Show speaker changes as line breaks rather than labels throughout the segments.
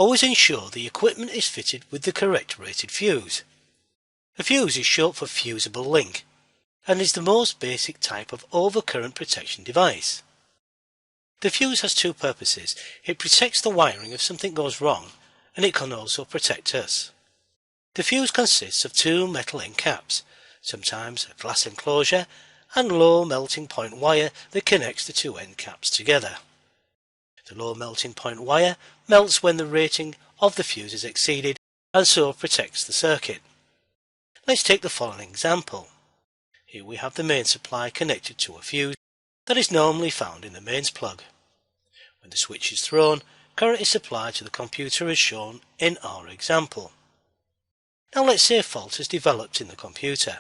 Always ensure the equipment is fitted with the correct rated fuse. A fuse is short for fusible link and is the most basic type of overcurrent protection device. The fuse has two purposes. It protects the wiring if something goes wrong, and it can also protect us. The fuse consists of two metal end caps, sometimes a glass enclosure, and low melting point wire that connects the two end caps together. The low melting point wire melts when the rating of the fuse is exceeded and so protects the circuit. Let's take the following example. Here we have the main supply connected to a fuse that is normally found in the mains plug. When the switch is thrown, current is supplied to the computer as shown in our example. Now let's say a fault has developed in the computer.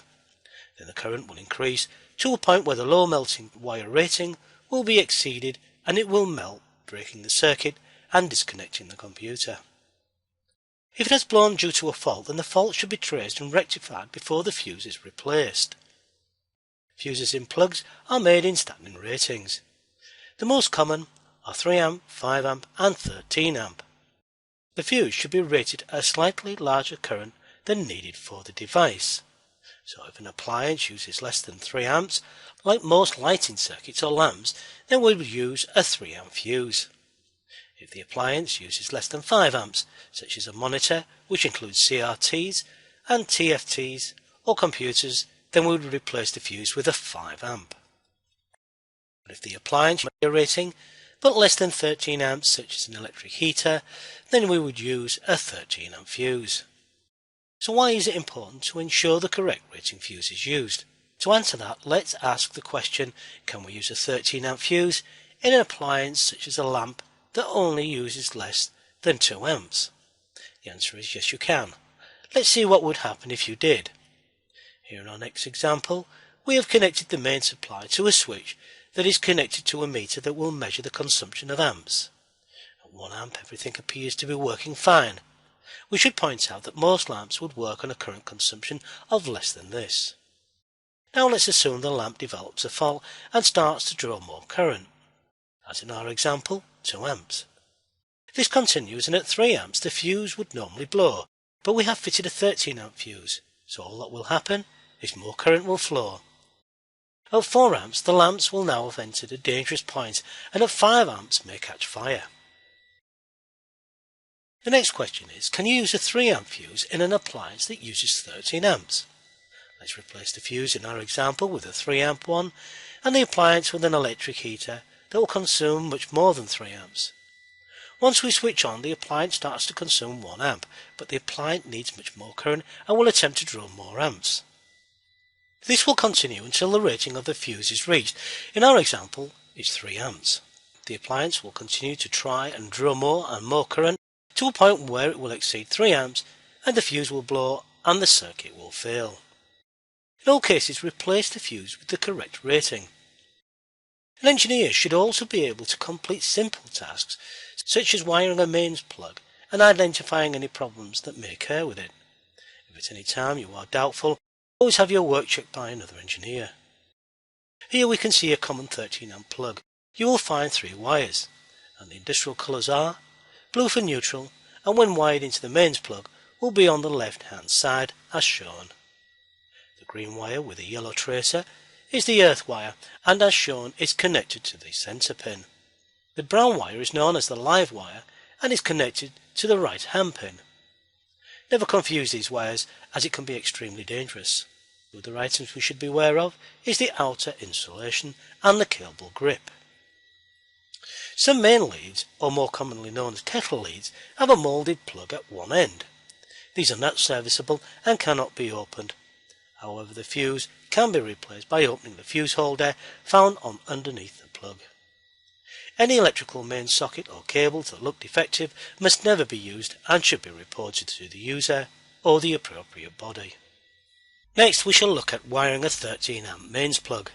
Then the current will increase to a point where the low melting wire rating will be exceeded and it will melt, breaking the circuit and disconnecting the computer. If it has blown due to a fault, then the fault should be traced and rectified before the fuse is replaced. Fuses in plugs are made in standing ratings. The most common are 3A, 5A and 13A. The fuse should be rated at a slightly larger current than needed for the device. So if an appliance uses less than 3 amps, like most lighting circuits or lamps, then we would use a 3A fuse. If the appliance uses less than 5 amps, such as a monitor, which includes CRTs and TFTs, or computers, then we would replace the fuse with a 5A. But if the appliance has a rating but less than 13 amps, such as an electric heater, then we would use a 13A fuse. So why is it important to ensure the correct rating fuse is used? To answer that, let's ask the question, can we use a 13A fuse in an appliance such as a lamp that only uses less than 2 amps? The answer is yes, you can. Let's see what would happen if you did. Here in our next example, we have connected the main supply to a switch that is connected to a meter that will measure the consumption of amps. At 1 amp, everything appears to be working fine. We should point out that most lamps would work on a current consumption of less than this. Now let's assume the lamp develops a fault and starts to draw more current. As in our example, 2 amps. This continues, and at 3 amps the fuse would normally blow, but we have fitted a 13A fuse, so all that will happen is more current will flow. At 4 amps the lamps will now have entered a dangerous point, and at 5 amps may catch fire. The next question is, can you use a 3A fuse in an appliance that uses 13 amps? Let's replace the fuse in our example with a 3A one, and the appliance with an electric heater that will consume much more than 3 amps. Once we switch on, the appliance starts to consume 1 amp, but the appliance needs much more current and will attempt to draw more amps. This will continue until the rating of the fuse is reached. In our example, it's 3 amps. The appliance will continue to try and draw more and more current to a point where it will exceed 3 amps and the fuse will blow and the circuit will fail. In all cases, replace the fuse with the correct rating. An engineer should also be able to complete simple tasks such as wiring a mains plug and identifying any problems that may occur with it. If at any time you are doubtful, always have your work checked by another engineer. Here we can see a common 13A plug. You will find 3 wires, and the industrial colours are blue for neutral, and when wired into the mains plug will be on the left hand side as shown. The green wire with a yellow tracer is the earth wire, and as shown is connected to the centre pin. The brown wire is known as the live wire and is connected to the right hand pin. Never confuse these wires as it can be extremely dangerous. Other items we should be aware of is the outer insulation and the cable grip. Some main leads, or more commonly known as kettle leads, have a moulded plug at one end. These are not serviceable and cannot be opened. However, the fuse can be replaced by opening the fuse holder found on underneath the plug. Any electrical main socket or cables that look defective must never be used and should be reported to the user or the appropriate body. Next we shall look at wiring a 13A mains plug.